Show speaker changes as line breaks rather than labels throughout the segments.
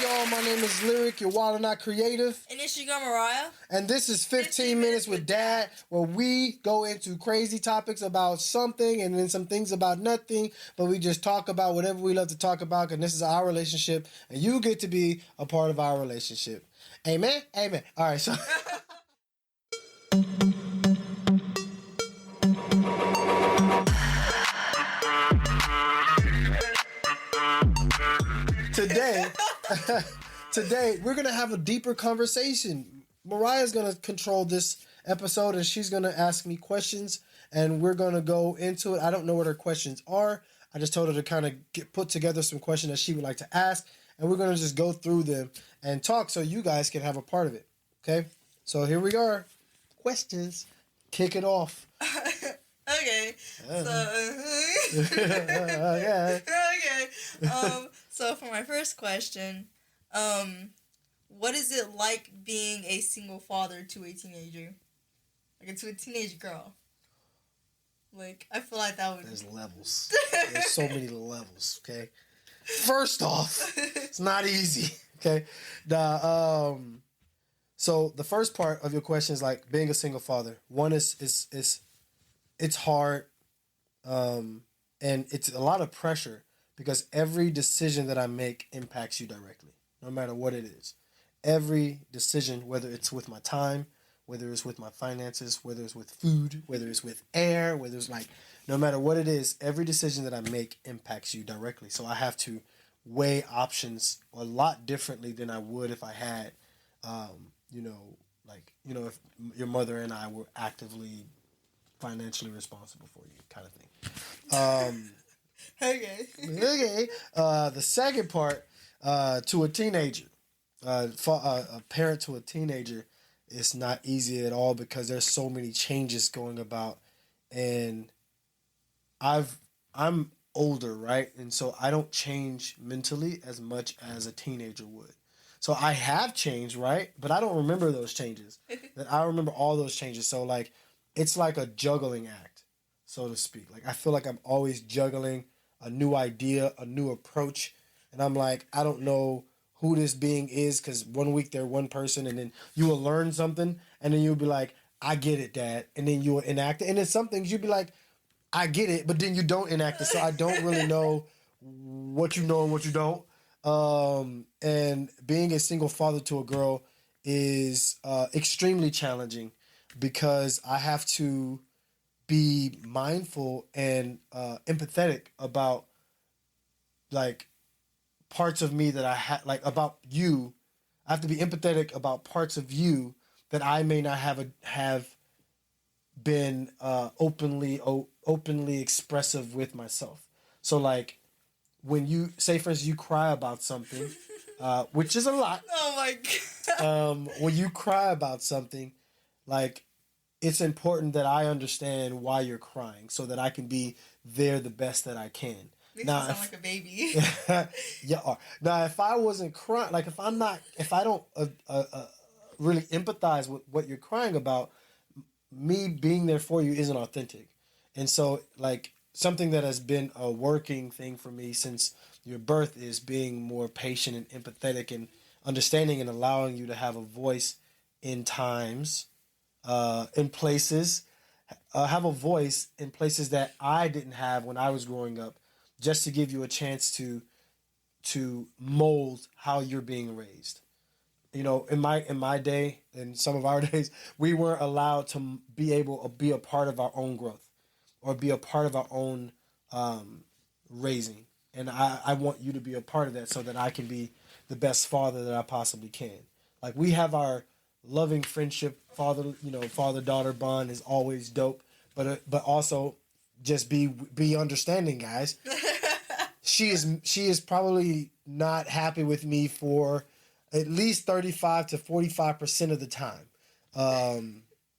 y'all? My name is Lirec, you're wild and not creative.
And it's your girl, Mariah.
And this is 15 Minutes with Dad, where we go into crazy topics about something and then some things about nothing, but we just talk about whatever we love to talk about, and this is our relationship, and you get to be a part of our relationship. Amen? Amen. All right, so... Today, we're going to have a deeper conversation. Mariah's going to control this episode, and she's going to ask me questions, and we're going to go into it. I don't know what her questions are. I just told her to kind of put together some questions that she would like to ask, and we're going to just go through them and talk so you guys can have a part of it. Okay? So here we are. Questions. Kick it off.
Okay. So for my first question, what is it like being a single father to a teenager? Like, to a teenage girl? Like, I feel like that would...
There's levels. There's so many levels, okay? First off, it's not easy, okay? So the first part of your question is, like, being a single father. One is it's hard, and it's a lot of pressure because every decision that I make impacts you directly, no matter what it is. Every decision, whether it's with my time, whether it's with my finances, whether it's with food, whether it's with air, whether it's like, no matter what it is, every decision that I make impacts you directly. So I have to weigh options a lot differently than I would if I had, if your mother and I were actively financially responsible for you, kind of thing.
Okay.
The second part, to a teenager, a parent to a teenager, it's not easy at all because there's so many changes going about, and I'm older, right? And so I don't change mentally as much as a teenager would. So I have changed, right? But I don't remember those changes. That I remember all those changes. So like, it's like a juggling act, so to speak. Like, I feel like I'm always juggling a new idea, a new approach, and I'm like, I don't know who this being is, because one week they're one person, and then you will learn something, and then you'll be like, I get it, Dad, and then you will enact it, and then some things you'll be like, I get it, but then you don't enact it, so I don't really know what you know and what you don't. And being a single father to a girl is extremely challenging because I have to be mindful and empathetic about, like, parts of me that I like about you. I have to be empathetic about parts of you that I may not have been openly expressive with myself. So like, when you say, for instance, you cry about something, which is a lot.
Oh my God.
When you cry about something, like, it's important that I understand why you're crying so that I can be there the best that I can.
Makes me sound like a baby.
Yeah. Now, if I wasn't crying, like, if I don't really empathize with what you're crying about, me being there for you isn't authentic. And so, like, something that has been a working thing for me since your birth is being more patient and empathetic and understanding and allowing you to have a voice in times, in places, have a voice in places that I didn't have when I was growing up, just to give you a chance to mold how you're being raised. You know, in my day, in some of our days, we weren't allowed to be able to be a part of our own growth or be a part of our own raising. And I want you to be a part of that so that I can be the best father that I possibly can. Like, we have our loving friendship, father-daughter bond is always dope, but also just be understanding, guys. She is probably not happy with me for at least 35 to 45% of the time.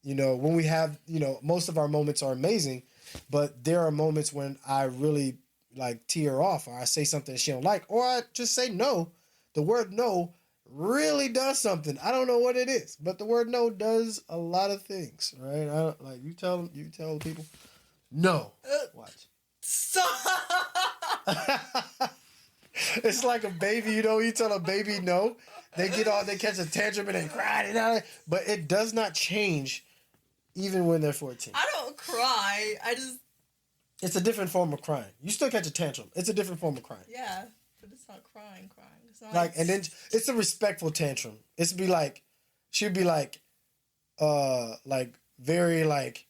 When we have, most of our moments are amazing, but there are moments when I really, like, tear off, or I say something she don't like, or I just say no. The word no really does something. I don't know what it is, but the word no does a lot of things, right? You tell people no. Watch.
Stop.
It's like a baby, you tell a baby no, they catch a tantrum and they cry, but it does not change even when they're 14.
I don't cry. I just
It's a different form of crying. You still catch a tantrum. It's a different form of crying.
yeah, but it's not crying. It's not
And then it's a respectful tantrum. It's be like, she'd be like very like,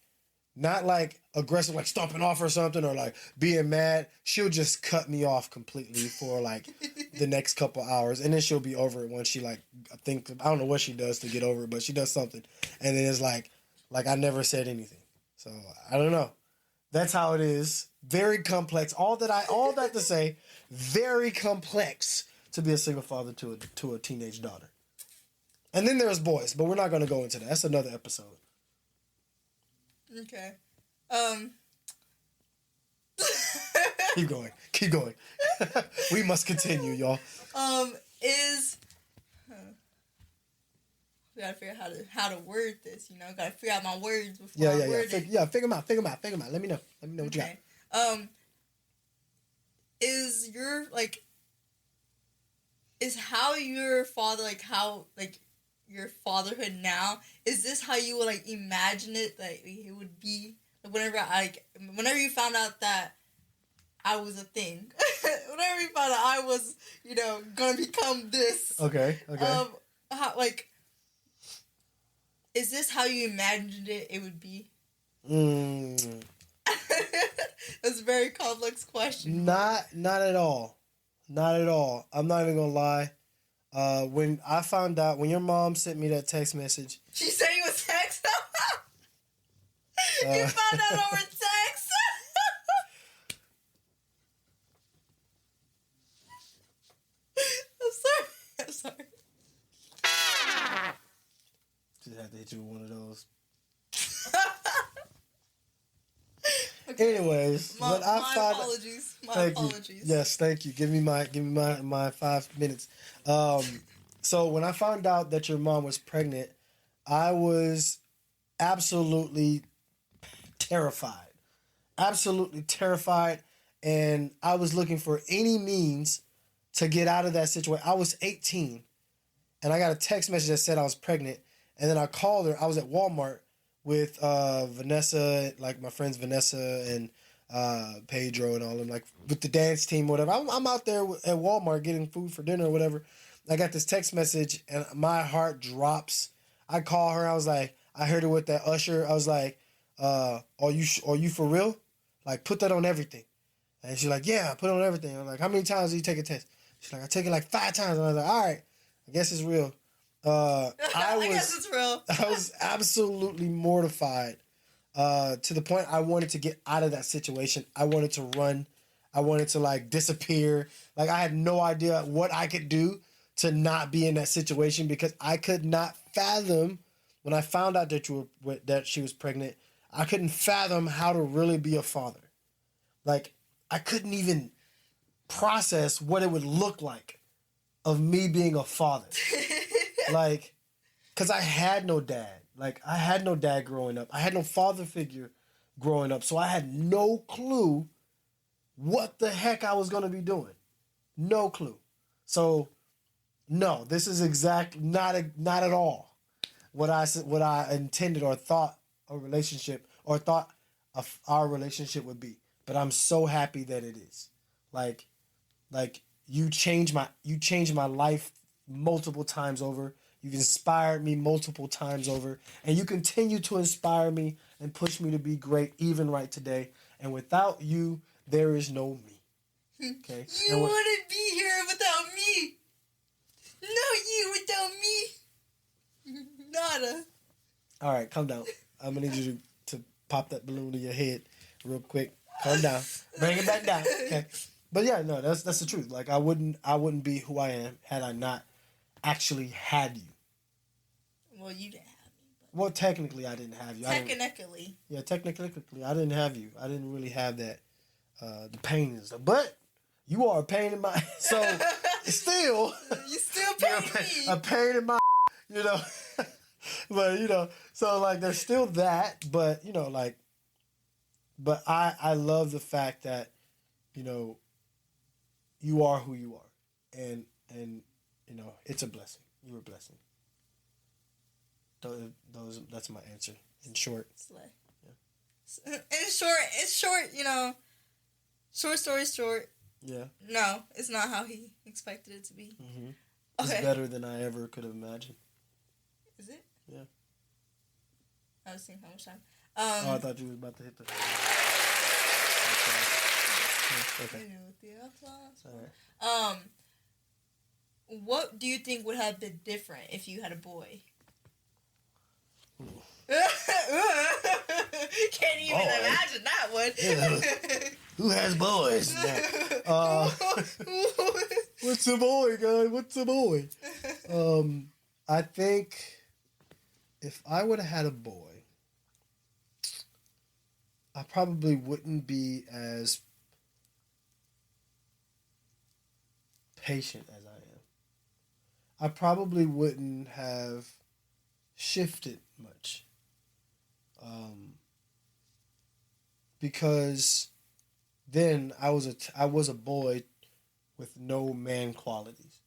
not like aggressive, like stomping off or something, or like being mad. She'll just cut me off completely for like the next couple hours, and then she'll be over it once she I don't know what she does to get over it, but she does something, and then it's like I never said anything. So I don't know. That's how it is. Very complex. All that to say, very complex to be a single father to a teenage daughter. And then there's boys, but we're not going to go into that. That's another episode.
Okay.
Keep going. We must continue, y'all.
We gotta figure out how to word this. Gotta figure out my words before
Yeah.
word it.
Figure them out. Let me know what you got.
Is your is how your father how your fatherhood now, is this how you would imagine it it would be whenever you found out that I was a thing, whenever you found out I was gonna become this,
Okay.
how is this how you imagined it would be? That's a very complex question.
Not at all. Not at all. I'm not even gonna lie. When I found out, when your mom sent me that text message,
She said you was text. You found out over text. I'm sorry.
just had to hit you with one of those. Okay. Anyways,
my apologies. My apologies.
Yes, thank you. Give me my 5 minutes. So when I found out that your mom was pregnant, I was absolutely terrified. Absolutely terrified, and I was looking for any means to get out of that situation. I was 18, and I got a text message that said I was pregnant, and then I called her. I was at Walmart with Vanessa, my friends Vanessa and Pedro and all of them, with the dance team or whatever. I'm out there at Walmart getting food for dinner or whatever. I got this text message and my heart drops. I call her. I was like, I heard it with that usher. I was like, are you for real? Put that on everything. And she's like, yeah, put it on everything. I'm like, how many times do you take a test? She's like, I take it 5 times. And I was like, all right, I guess it's real. I
guess it's real.
I was absolutely mortified to the point I wanted to get out of that situation. I wanted to run. I wanted to disappear. I had no idea what I could do to not be in that situation, because I could not fathom, when I found out that she was pregnant, I couldn't fathom how to really be a father. I couldn't even process what it would look like of me being a father. Because I had no dad. I had no dad growing up. I had no father figure growing up. So I had no clue what the heck I was going to be doing. No clue. So, no, this is not at all what I intended or thought a relationship, or thought of our relationship would be. But I'm so happy that it is. You changed my life multiple times over. You've inspired me multiple times over, and you continue to inspire me and push me to be great even right today. And without you, there is no me. Okay?
You wouldn't be here without me. No, you without me. Nada.
All right, calm down. I'm gonna need you to pop that balloon to your head real quick. Calm down. Bring it back down. Okay. But yeah, no, that's the truth. I wouldn't be who I am had I not actually had you.
Well, you didn't have me.
Well, technically, I didn't have you.
Technically.
Technically, I didn't have you. I didn't really have that, the pain and stuff. But you are a pain in my... So, still...
You still pain me.
A pain in my... But, so, there's still that. But, But I love the fact that, you are who you are, and you know it's a blessing. You're a blessing. That's my answer in short.
Slay. Yeah. In short, you know, short story short.
Yeah.
No, it's not how he expected it to be.
Mm-hmm.
Okay.
It's better than I ever could have imagined.
Is it?
Yeah.
I was thinking how much time.
I thought you was about to hit the. Okay.
The applause.
All right.
What do you think would have been different if you had a boy? Can't even imagine that one.
Yeah. Who has boys? What's a boy, guys? What's a boy? I think if I would have had a boy, I probably wouldn't be as patient as I am. I probably wouldn't have shifted much. Because then I was a boy with no man qualities,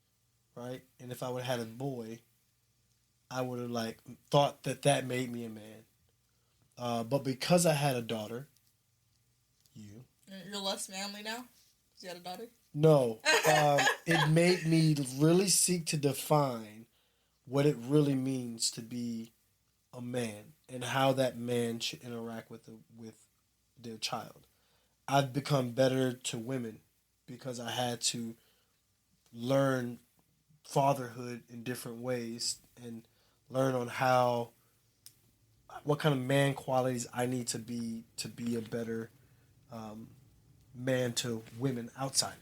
right? And if I would have had a boy, I would have like thought that made me a man. But because I had a daughter,
you're less manly now. You had a daughter.
No, it made me really seek to define what it really means to be a man and how that man should interact with their child. I've become better to women because I had to learn fatherhood in different ways and learn on what kind of man qualities I need to be a better man to women outside.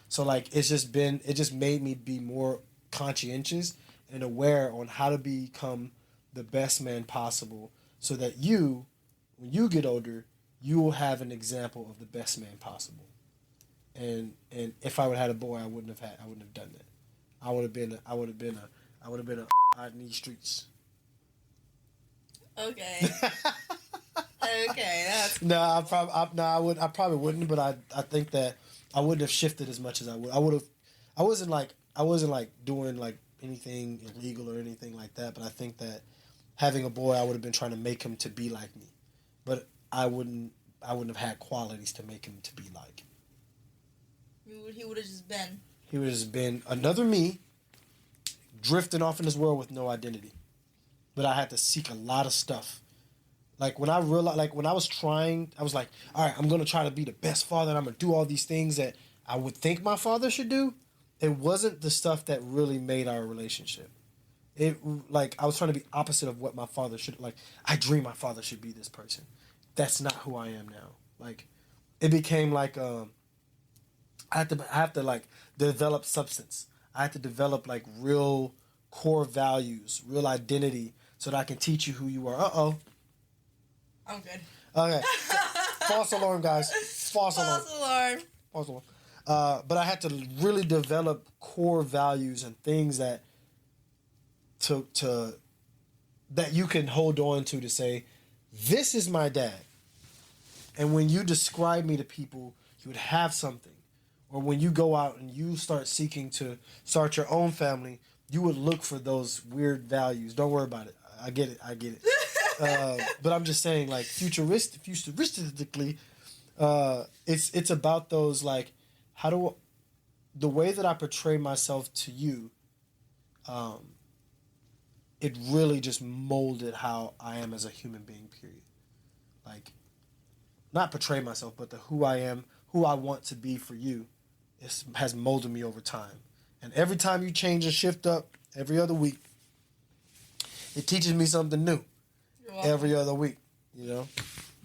So like it just made me be more conscientious and aware on how to become the best man possible so that when you get older, you will have an example of the best man possible. And if I would have had a boy, I wouldn't have done that. I would have been a out in these streets.
Okay. Okay, that's
No, I probably wouldn't, but I think that I wouldn't have shifted as much as I would. I wasn't like doing like anything illegal or anything like that, but I think that having a boy, I would have been trying to make him to be like me. But I wouldn't have had qualities to make him to be like.
He would have just been.
He would have just been another me, drifting off in this world with no identity. But I had to seek a lot of stuff. Like when I realized, like when I was trying, I was like, all right, I'm gonna try to be the best father, and I'm gonna do all these things that I would think my father should do. It wasn't the stuff that really made our relationship. It like I was trying to be opposite of what my father should like. I dream my father should be this person. That's not who I am now. Like, it became like I have to like develop substance. I have to develop like real core values, real identity, so that I can teach you who you are.
I'm good.
Okay. False alarm, guys. False alarm. False alarm. But I had to really develop core values and things that that you can hold on to say, this is my dad. And when you describe me to people, you would have something. Or when you go out and you start seeking to start your own family, you would look for those weird values. Don't worry about it. I get it. But I'm just saying, like, futuristically, it's about those, like, the way that I portray myself to you, it really just molded how I am as a human being, period. Like, not portray myself, but who I am, who I want to be for you, has molded me over time. And every time you change and shift up, every other week, it teaches me something new. Every other week, you know?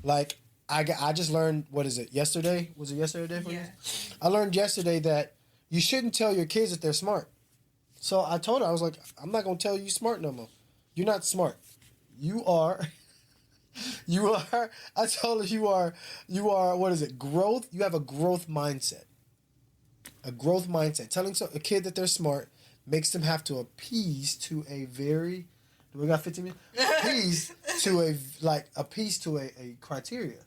Like, I just learned, what is it, yesterday? Was it yesterday for you? I learned yesterday that you shouldn't tell your kids that they're smart. So I told her, I was like, I'm not going to tell you smart no more. You're not smart. You are, I told her you are, what is it, growth? You have a growth mindset. A growth mindset. Telling a kid that they're smart makes them have to appease to a very, do we got 15 minutes? Appease to a criteria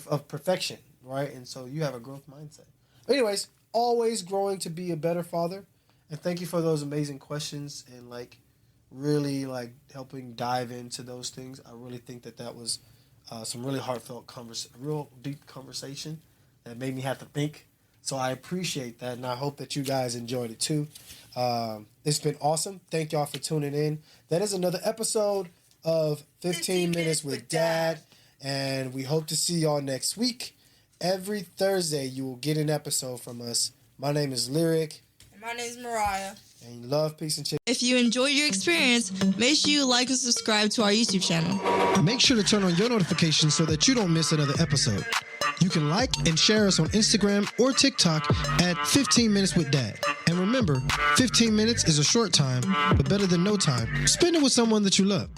of perfection, right? And so you have a growth mindset. Anyways, always growing to be a better father. And thank you for those amazing questions and like really like helping dive into those things. I really think that was some really heartfelt real deep conversation that made me have to think. So I appreciate that, and I hope that you guys enjoyed it too. It's been awesome. Thank y'all for tuning in. That is another episode of 15 Minutes with Dad, and we hope to see y'all next week. Every Thursday, you will get an episode from us. My name is Lirec.
And my name is Mariah.
And love, peace, and chicken.
If you enjoyed your experience, make sure you like and subscribe to our YouTube channel.
Make sure to turn on your notifications so that you don't miss another episode. You can like and share us on Instagram or TikTok at 15 Minutes with Dad. And remember, 15 minutes is a short time, but better than no time. Spend it with someone that you love.